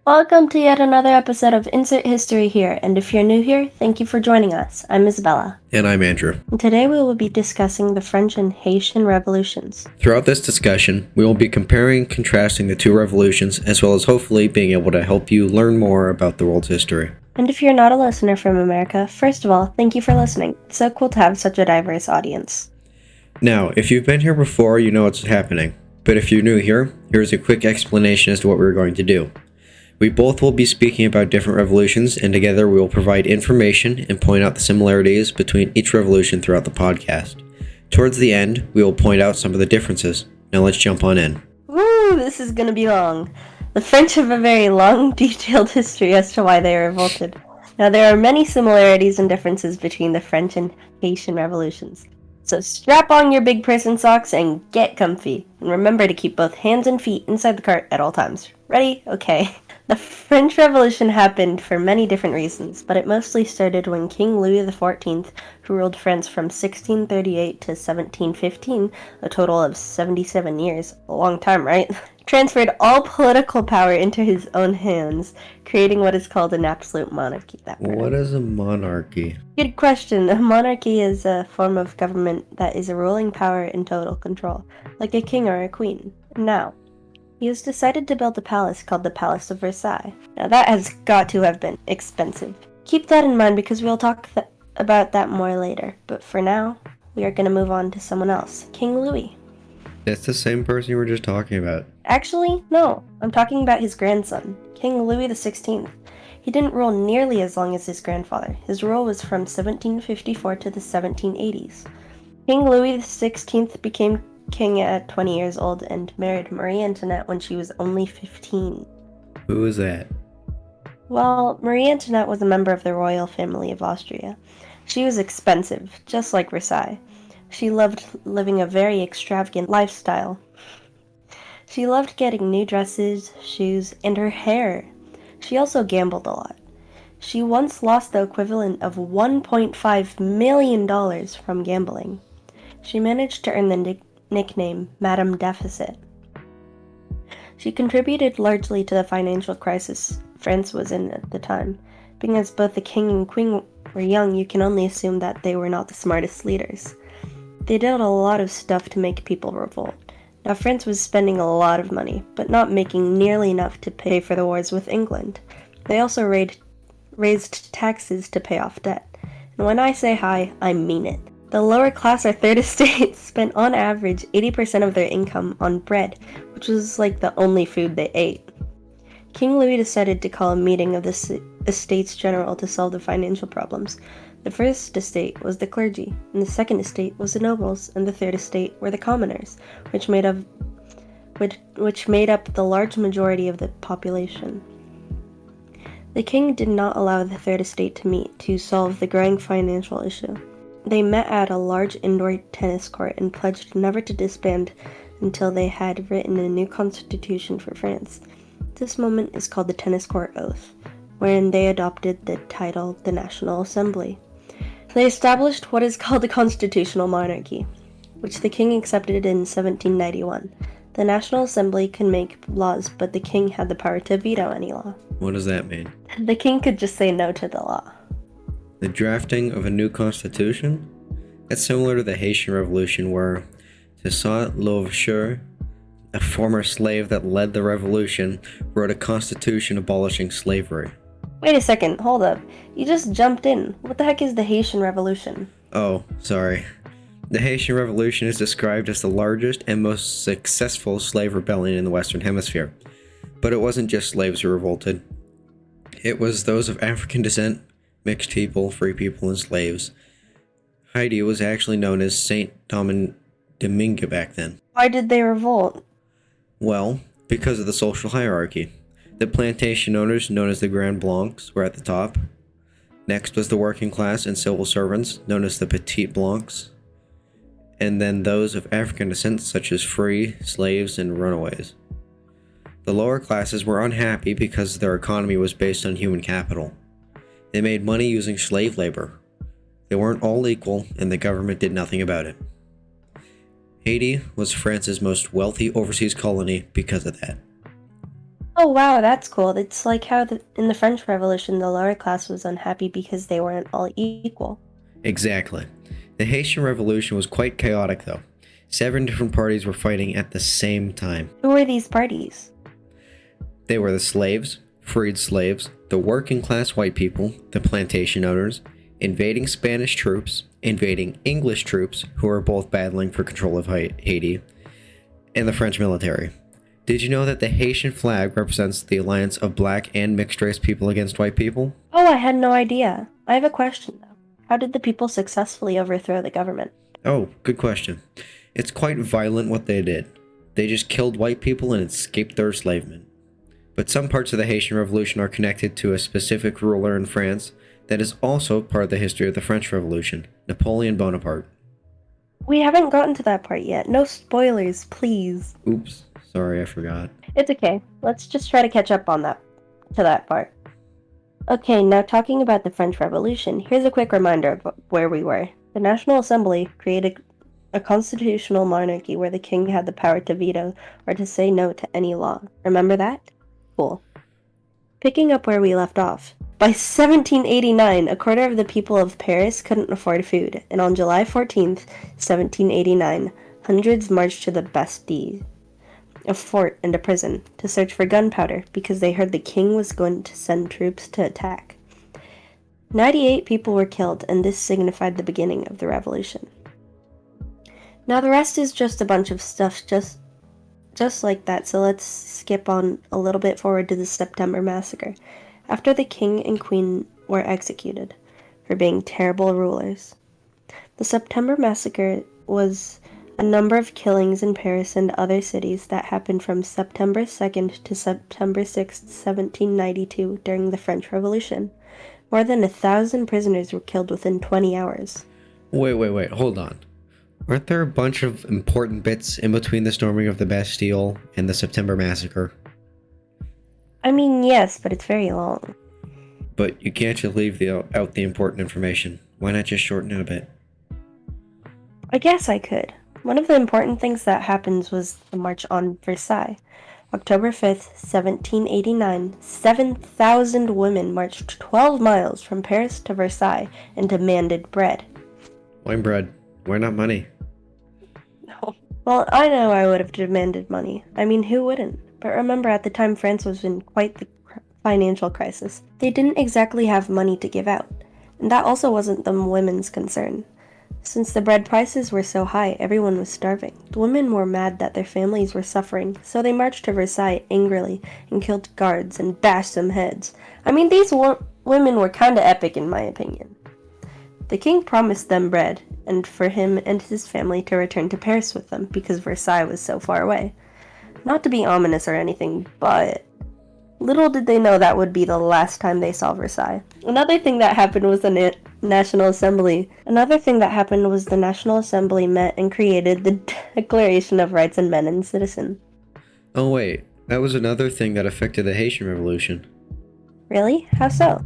Welcome to yet another episode of Insert History here, and if you're new here, thank you for joining us. I'm Isabella. And I'm Andrew. And today we will be discussing the French and Haitian revolutions. Throughout this discussion, we will be comparing and contrasting the two revolutions, as well as hopefully being able to help you learn more about the world's history. And if you're not a listener from America, first of all, thank you for listening. It's so cool to have such a diverse audience. Now, if you've been here before, you know what's happening. But if you're new here, here's a quick explanation as to what we're going to do. We both will be speaking about different revolutions, and together we will provide information and point out the similarities between each revolution throughout the podcast. Towards the end, we will point out some of the differences. Now let's jump on in. Woo, this is gonna be long. The French have a very long, detailed history as to why they revolted. Now, there are many similarities and differences between the French and Haitian revolutions. So strap on your big person socks and get comfy. And remember to keep both hands and feet inside the cart at all times. Ready? Okay. The French Revolution happened for many different reasons, but it mostly started when King Louis XIV, who ruled France from 1638 to 1715, a total of 77 years, a long time, right? Transferred all political power into his own hands, creating what is called an absolute monarchy. What is a monarchy? Good question. A monarchy is a form of government that is a ruling power in total control, like a king or a queen. Now, he has decided to build a palace called the Palace of Versailles. Now that has got to have been expensive. Keep that in mind because we'll talk about that more later. But for now, we are going to move on to someone else, King Louis. That's the same person you were just talking about. Actually, no. I'm talking about his grandson, King Louis XVI. He didn't rule nearly as long as his grandfather. His rule was from 1754 to the 1780s. King Louis XVI became king at 20 years old and married Marie Antoinette when she was only 15. Who is that? Well, Marie Antoinette was a member of the royal family of Austria. She was expensive, just like Versailles. She loved living a very extravagant lifestyle. She loved getting new dresses, shoes, and her hair. She also gambled a lot. She once lost the equivalent of $1.5 million from gambling. She managed to earn the nickname Madame Deficit. She contributed largely to the financial crisis France was in at the time. Being as both the king and queen were young, you can only assume that they were not the smartest leaders. They did a lot of stuff to make people revolt. Now, France was spending a lot of money, but not making nearly enough to pay for the wars with England. They also raised taxes to pay off debt. And when I say high, I mean it. The lower class or third estate spent on average 80% of their income on bread, which was like the only food they ate. King Louis decided to call a meeting of the Estates General to solve the financial problems. The first estate was the clergy, and the second estate was the nobles, and the third estate were the commoners, which made up the large majority of the population. The king did not allow the third estate to meet to solve the growing financial issue. They met at a large indoor tennis court and pledged never to disband until they had written a new constitution for France. This moment is called the Tennis Court Oath, wherein they adopted the title the National Assembly. They established what is called the constitutional monarchy, which the king accepted in 1791. The National Assembly could make laws, but the king had the power to veto any law. What does that mean? The king could just say no to the law. The drafting of a new constitution? That's similar to the Haitian Revolution where Toussaint Louverture, a former slave that led the revolution, wrote a constitution abolishing slavery. Wait a second, hold up. You just jumped in. What the heck is the Haitian Revolution? Oh, sorry. The Haitian Revolution is described as the largest and most successful slave rebellion in the Western Hemisphere. But it wasn't just slaves who revolted. It was those of African descent, mixed people, free people, and slaves. Haiti was actually known as Saint Domingue back then. Why did they revolt? Well, because of the social hierarchy. The plantation owners, known as the Grand Blancs, were at the top. Next was the working class and civil servants, known as the Petit Blancs. And then those of African descent, such as free, slaves, and runaways. The lower classes were unhappy because their economy was based on human capital. They made money using slave labor. They weren't all equal, and the government did nothing about it. Haiti was France's most wealthy overseas colony because of that. Oh wow, that's cool. It's like how in the French Revolution the lower class was unhappy because they weren't all equal. Exactly. The Haitian Revolution was quite chaotic, though. 7 different parties were fighting at the same time. Who were these parties? They were the slaves, freed slaves, the working class white people, the plantation owners, invading Spanish troops, invading English troops, who were both battling for control of Haiti, and the French military. Did you know that the Haitian flag represents the alliance of black and mixed race people against white people? Oh, I had no idea. I have a question though. How did the people successfully overthrow the government? Oh, good question. It's quite violent what they did. They just killed white people and escaped their enslavement. But some parts of the Haitian Revolution are connected to a specific ruler in France that is also part of the history of the French Revolution, Napoleon Bonaparte. We haven't gotten to that part yet. No spoilers, please. Oops, sorry, I forgot. It's okay. Let's just try to catch up on that part. Okay, now talking about the French Revolution, here's a quick reminder of where we were. The National Assembly created a constitutional monarchy where the king had the power to veto or to say no to any law. Remember that? Cool. Picking up where we left off. By 1789, a quarter of the people of Paris couldn't afford food, and on July 14th, 1789, hundreds marched to the Bastille, a fort and a prison, to search for gunpowder because they heard the king was going to send troops to attack. 98 people were killed, and this signified the beginning of the revolution. Now the rest is just a bunch of stuff just like that, so let's skip on a little bit forward to the September Massacre, after the king and queen were executed for being terrible rulers. The September Massacre was a number of killings in Paris and other cities that happened from September 2nd to September 6th, 1792 during the French Revolution. More than 1,000 prisoners were killed within 20 hours. Wait, hold on. Aren't there a bunch of important bits in between the storming of the Bastille and the September Massacre? I mean, yes, but it's very long. But you can't just leave out the important information. Why not just shorten it a bit? I guess I could. One of the important things that happened was the March on Versailles. October 5th, 1789, 7,000 women marched 12 miles from Paris to Versailles and demanded bread. Why bread? Why not money? No. Well, I know I would have demanded money. I mean, who wouldn't? But remember, at the time, France was in quite the financial crisis. They didn't exactly have money to give out. And that also wasn't the women's concern. Since the bread prices were so high, everyone was starving. The women were mad that their families were suffering, so they marched to Versailles angrily and killed guards and bashed some heads. I mean, these women were kinda epic in my opinion. The king promised them bread, and for him and his family to return to Paris with them, because Versailles was so far away. Not to be ominous or anything, but little did they know that would be the last time they saw Versailles. Another thing that happened was the National Assembly met and created the Declaration of Rights of Men and Citizens. Oh wait, that was another thing that affected the Haitian Revolution. Really? How so?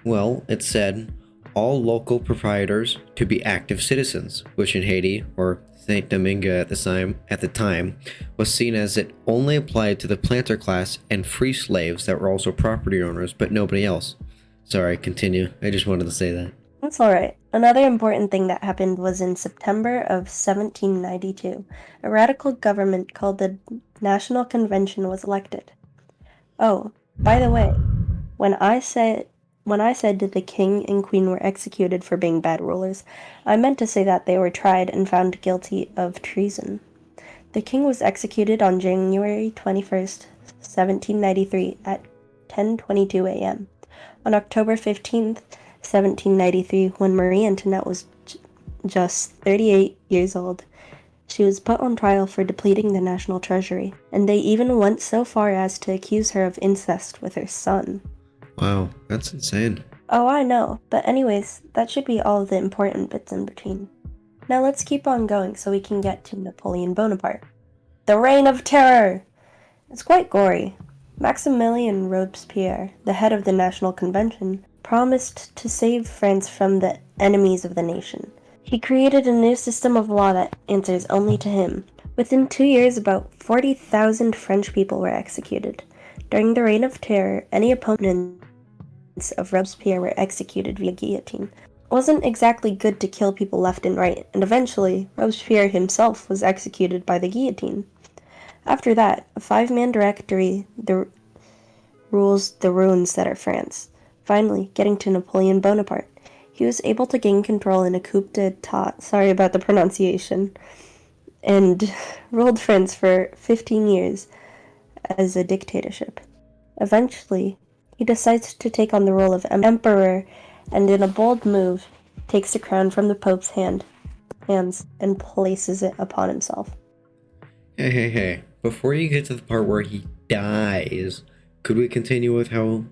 Well, it said all local proprietors to be active citizens, which in Haiti, or Saint Domingue at the time, was seen as it only applied to the planter class and free slaves that were also property owners, but nobody else. Sorry, continue. I just wanted to say that. That's alright. Another important thing that happened was in September of 1792. A radical government called the National Convention was elected. Oh, by the way, when I said that the king and queen were executed for being bad rulers, I meant to say that they were tried and found guilty of treason. The king was executed on January 21st, 1793 at 10:22 a.m. On October 15th, 1793, when Marie Antoinette was just 38 years old, she was put on trial for depleting the national treasury, and they even went so far as to accuse her of incest with her son. Wow, that's insane. Oh, I know, but anyways, that should be all of the important bits in between. Now let's keep on going so we can get to Napoleon Bonaparte. The Reign of Terror! It's quite gory. Maximilien Robespierre, the head of the National Convention, promised to save France from the enemies of the nation. He created a new system of law that answers only to him. Within 2 years, about 40,000 French people were executed. During the Reign of Terror, any opponents of Robespierre were executed via guillotine. It wasn't exactly good to kill people left and right, and eventually, Robespierre himself was executed by the guillotine. After that, a five-man directory rules the ruins that are France. Finally, getting to Napoleon Bonaparte. He was able to gain control in a coup d'etat, sorry about the pronunciation, and ruled France for 15 years as a dictatorship. Eventually, he decides to take on the role of emperor, and in a bold move, takes the crown from the Pope's hands and places it upon himself. Hey. Before you get to the part where he dies, could we continue with how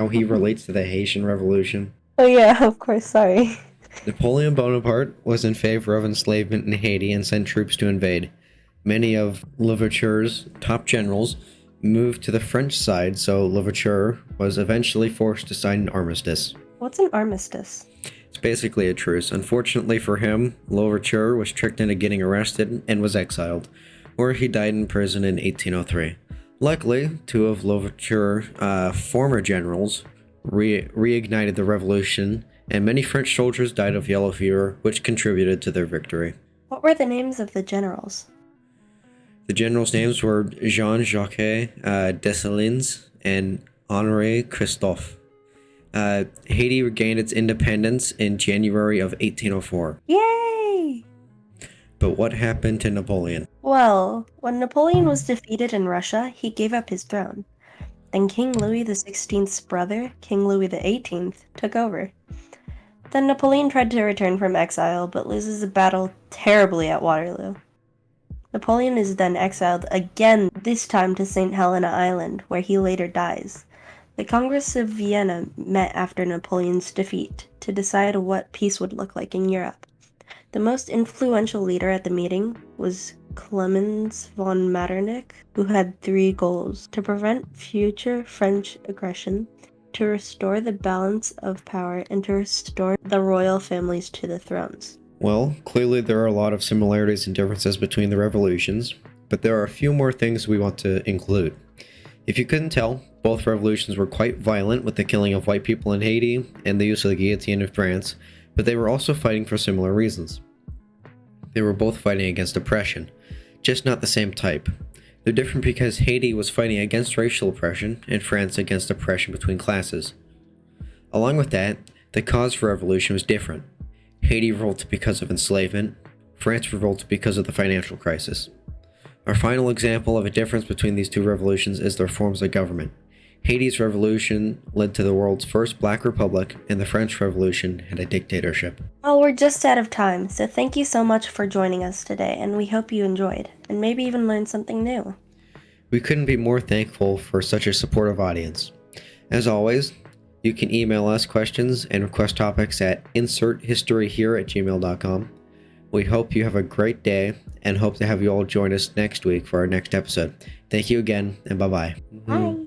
he relates to the Haitian Revolution? Oh yeah, of course, sorry. Napoleon Bonaparte was in favor of enslavement in Haiti and sent troops to invade. Many of Louverture's top generals moved to the French side, so Louverture was eventually forced to sign an armistice. What's an armistice? It's basically a truce. Unfortunately for him, Louverture was tricked into getting arrested and was exiled, where he died in prison in 1803. Luckily, two of Louverture's former generals reignited the revolution, and many French soldiers died of yellow fever, which contributed to their victory. What were the names of the generals? The generals' names were Jean-Jacques Dessalines and Honoré Christophe. Haiti regained its independence in January of 1804. Yay! But what happened to Napoleon? Well, when Napoleon was defeated in Russia, he gave up his throne. Then King Louis XVI's brother, King Louis XVIII, took over. Then Napoleon tried to return from exile, but loses the battle terribly at Waterloo. Napoleon is then exiled again, this time to St. Helena Island, where he later dies. The Congress of Vienna met after Napoleon's defeat to decide what peace would look like in Europe. The most influential leader at the meeting was Clemens von Metternich, who had three goals: to prevent future French aggression, to restore the balance of power, and to restore the royal families to the thrones. Well, clearly there are a lot of similarities and differences between the revolutions, but there are a few more things we want to include. If you couldn't tell, both revolutions were quite violent, with the killing of white people in Haiti and the use of the guillotine in France, but they were also fighting for similar reasons. They were both fighting against oppression, just not the same type. They're different because Haiti was fighting against racial oppression and France against oppression between classes. Along with that, the cause for revolution was different. Haiti revolted because of enslavement, France revolted because of the financial crisis. Our final example of a difference between these two revolutions is their forms of government. Haiti's revolution led to the world's first black republic, and the French Revolution had a dictatorship. Well, we're just out of time, so thank you so much for joining us today, and we hope you enjoyed, and maybe even learned something new. We couldn't be more thankful for such a supportive audience. As always, you can email us questions and request topics at inserthistoryhere@gmail.com. We hope you have a great day and hope to have you all join us next week for our next episode. Thank you again, and bye-bye. Bye.